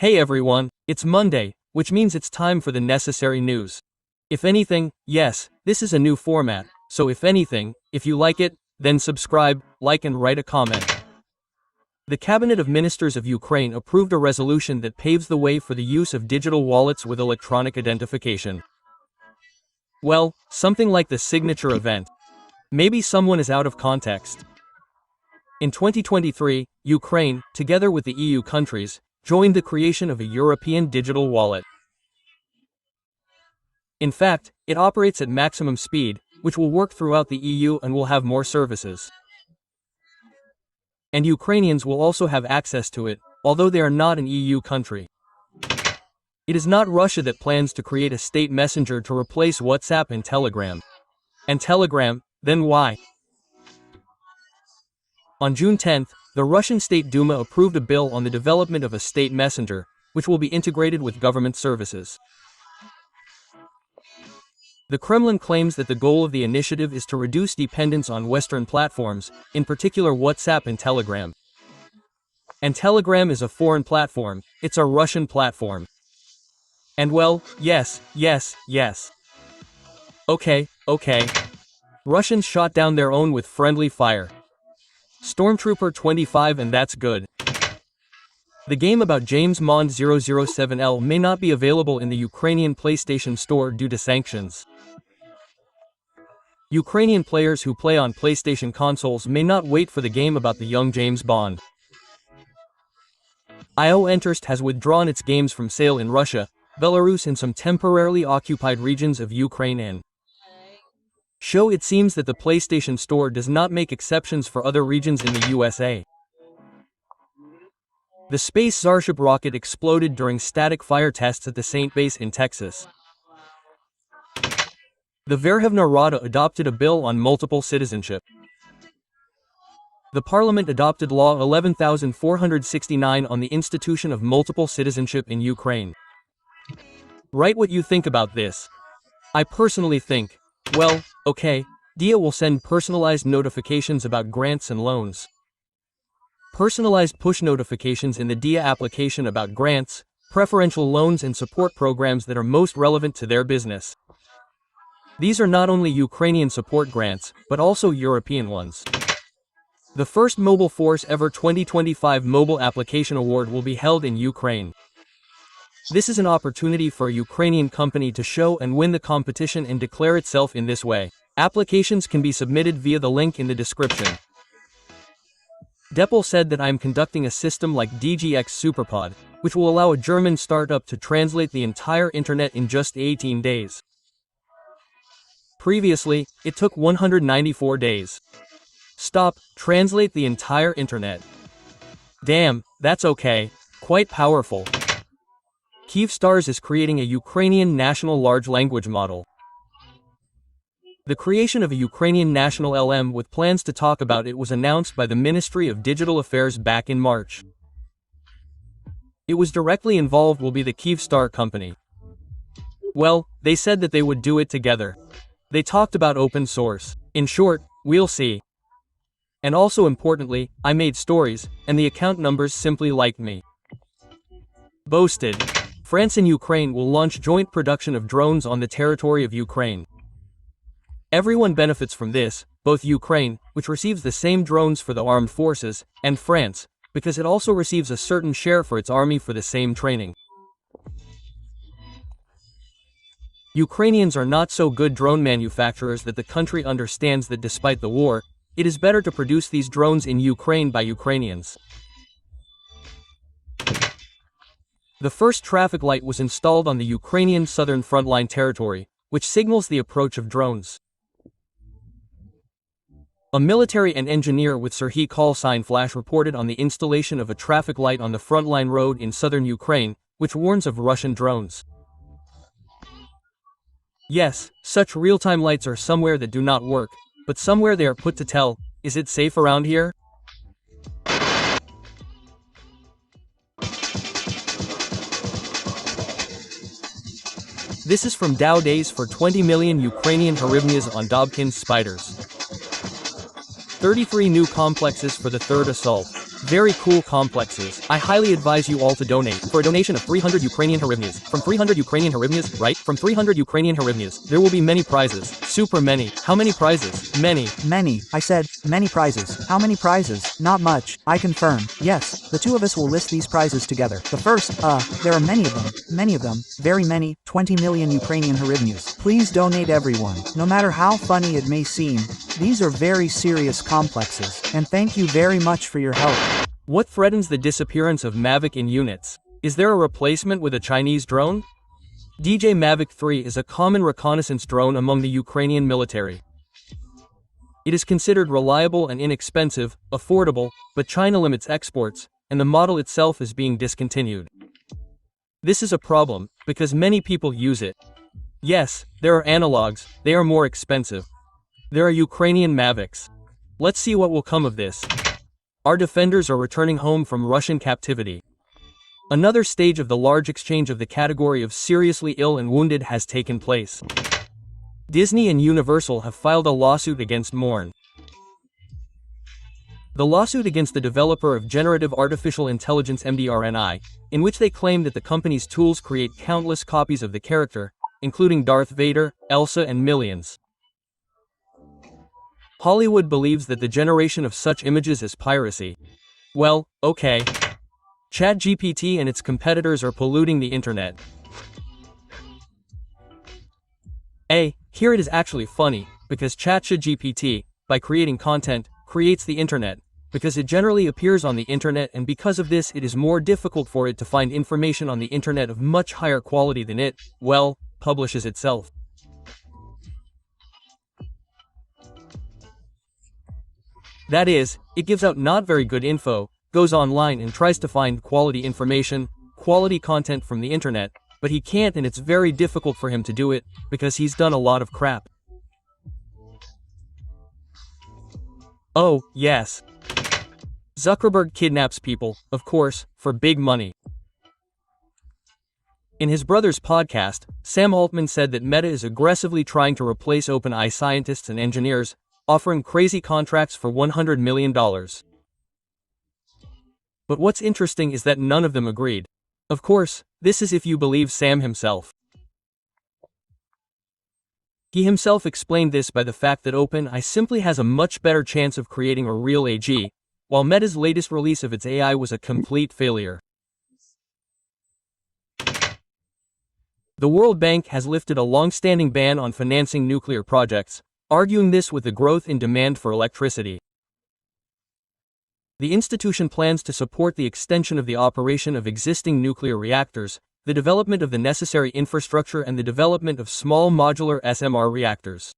Hey everyone, it's Monday, which means it's time for the necessary news. If anything, yes, this is a new format, so if anything, if you like it, then subscribe, like and write a comment. The Cabinet of Ministers of Ukraine approved a resolution that paves the way for the use of digital wallets with electronic identification. Well, something like the signature event. Maybe someone is out of context. In 2023, Ukraine, together with the EU countries, joined the creation of a European digital wallet. In fact, it operates at maximum speed, which will work throughout the EU and will have more services. And Ukrainians will also have access to it, although they are not an EU country. It is not Russia that plans to create a state messenger to replace WhatsApp and Telegram. And Telegram, then why? On June 10th, the Russian State Duma approved a bill on the development of a state messenger, which will be integrated with government services. The Kremlin claims that the goal of the initiative is to reduce dependence on Western platforms, in particular WhatsApp and Telegram. And Telegram is a foreign platform, it's a Russian platform. And well, yes. Okay. Russians shot down their own with friendly fire. Stormtrooper 25 and that's good. The game about James Bond 007L may not be available in the Ukrainian PlayStation Store due to sanctions. Ukrainian players who play on PlayStation consoles may not wait for the game about the young James Bond. IO Interest has withdrawn its games from sale in Russia, Belarus and some temporarily occupied regions of Ukraine. It seems that the PlayStation Store does not make exceptions for other regions in the USA. The Space Starship rocket exploded during static fire tests at the St. Base in Texas. The Verkhovna Rada adopted a bill on multiple citizenship. The Parliament adopted Law 11,469 on the institution of multiple citizenship in Ukraine. Write what you think about this. I personally think, well, okay, Diia will send personalized notifications about grants and loans. Personalized push notifications in the Diia application about grants, preferential loans and support programs that are most relevant to their business. These are not only Ukrainian support grants, but also European ones. The first Mobile Force Ever 2025 Mobile Application Award will be held in Ukraine. This is an opportunity for a Ukrainian company to show and win the competition and declare itself in this way. Applications can be submitted via the link in the description. Deppel said that I am conducting a system like DGX Superpod, which will allow a German startup to translate the entire internet in just 18 days. Previously, it took 194 days. Stop, translate the entire internet. Damn, that's okay, quite powerful. Kyivstars is creating a Ukrainian national large language model. The creation of a Ukrainian national LM with plans to talk about it was announced by the Ministry of Digital Affairs back in March. It was directly involved will be the Kyivstar company. Well, they said that they would do it together. They talked about open source. In short, we'll see. And also importantly, I made stories, and the account numbers simply liked me. Boasted. France and Ukraine will launch joint production of drones on the territory of Ukraine. Everyone benefits from this, both Ukraine, which receives the same drones for the armed forces, and France, because it also receives a certain share for its army for the same training. Ukrainians are not so good drone manufacturers that the country understands that despite the war, it is better to produce these drones in Ukraine by Ukrainians. The first traffic light was installed on the Ukrainian southern frontline territory, which signals the approach of drones. A military and engineer with Serhiy call sign flash reported on the installation of a traffic light on the frontline road in southern Ukraine, which warns of Russian drones. Yes, such real-time lights are somewhere that do not work, but somewhere they are put to tell, is it safe around here? This is from Dow Days for 20 million Ukrainian hryvnias on Dobkin's spiders. 33 new complexes for the third assault. Very cool complexes. I highly advise you all to donate. For a donation of 300 Ukrainian hryvnias. From 300 Ukrainian hryvnias, right? From 300 Ukrainian hryvnias, there will be many prizes. Super many. How many prizes? Many. Many. I said, many prizes. How many prizes? Not much. I confirm. Yes, the two of us will list these prizes together. The first, there are many of them. Many of them. Very many. 20 million Ukrainian hryvnias. Please donate everyone. No matter how funny it may seem, these are very serious complexes. And thank you very much for your help. What threatens the disappearance of Mavic in units? Is there a replacement with a Chinese drone? DJ Mavic 3 is a common reconnaissance drone among the Ukrainian military. It is considered reliable and inexpensive, affordable, but China limits exports, and the model itself is being discontinued. This is a problem, because many people use it. Yes, there are analogs, they are more expensive. There are Ukrainian Mavics. Let's see what will come of this. Our defenders are returning home from Russian captivity. Another stage of the large exchange of the category of seriously ill and wounded has taken place. Disney and Universal have filed a lawsuit against Morn. The lawsuit against the developer of generative artificial intelligence MDRNI, in which they claim that the company's tools create countless copies of the character, including Darth Vader, Elsa and millions. Hollywood believes that the generation of such images is piracy. Well, okay. ChatGPT and its competitors are polluting the internet. Here it is actually funny, because ChatGPT, by creating content, creates the internet, because it generally appears on the internet, and because of this it is more difficult for it to find information on the internet of much higher quality than it, well, publishes itself. That is, it gives out not very good info, goes online and tries to find quality information, quality content from the internet, but he can't, and it's very difficult for him to do it, because he's done a lot of crap. Oh, yes. Zuckerberg kidnaps people, of course, for big money. In his brother's podcast, Sam Altman said that Meta is aggressively trying to replace OpenAI scientists and engineers, offering crazy contracts for $100 million. But what's interesting is that none of them agreed. Of course, this is if you believe Sam himself. He himself explained this by the fact that OpenAI simply has a much better chance of creating a real AG, while Meta's latest release of its AI was a complete failure. The World Bank has lifted a long-standing ban on financing nuclear projects, arguing this with the growth in demand for electricity. The institution plans to support the extension of the operation of existing nuclear reactors, the development of the necessary infrastructure, and the development of small modular SMR reactors.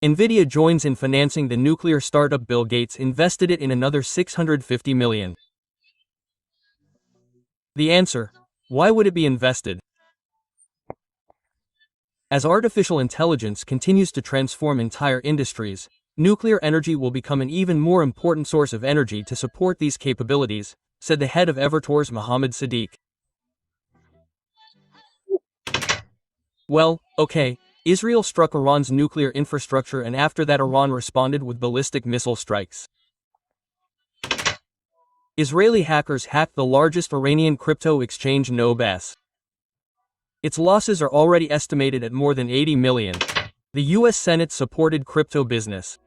NVIDIA joins in financing the nuclear startup. Bill Gates invested it in another $650 million. The answer: why would it be invested? As artificial intelligence continues to transform entire industries, nuclear energy will become an even more important source of energy to support these capabilities, said the head of Evertor's Mohammed Sadiq. Well, okay, Israel struck Iran's nuclear infrastructure, and after that Iran responded with ballistic missile strikes. Israeli hackers hacked the largest Iranian crypto exchange DOU.UA. Its losses are already estimated at more than $80 million. The U.S. Senate supported crypto business.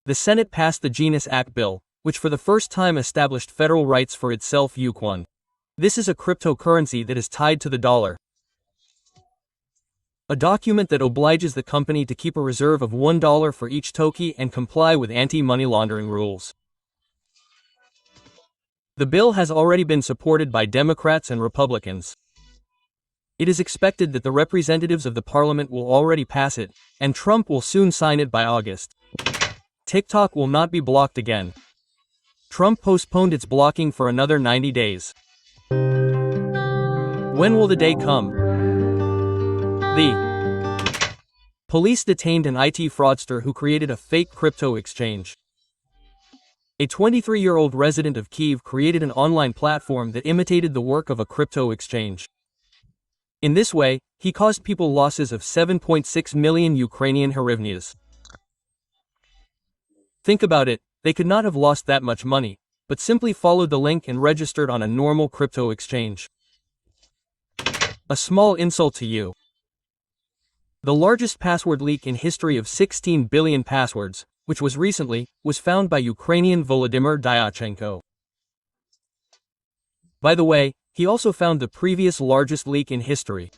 The Senate passed the Genius Act bill, which for the first time established federal rights for itself. Yuan. This is a cryptocurrency that is tied to the dollar. A document that obliges the company to keep a reserve of $1 for each token and comply with anti-money laundering rules. The bill has already been supported by Democrats and Republicans. It is expected that the representatives of the parliament will already pass it, and Trump will soon sign it by August. TikTok will not be blocked again. Trump postponed its blocking for another 90 days. When will the day come? The police detained an IT fraudster who created a fake crypto exchange. A 23-year-old resident of Kyiv created an online platform that imitated the work of a crypto exchange. In this way, he caused people losses of 7.6 million Ukrainian hryvnias. Think about it, They could not have lost that much money, but simply followed the link and registered on a normal crypto exchange. A small insult to you. The largest password leak in history of 16 billion passwords, which was recently, was found by Ukrainian Volodymyr Diachenko. By the way, he also found the previous largest leak in history,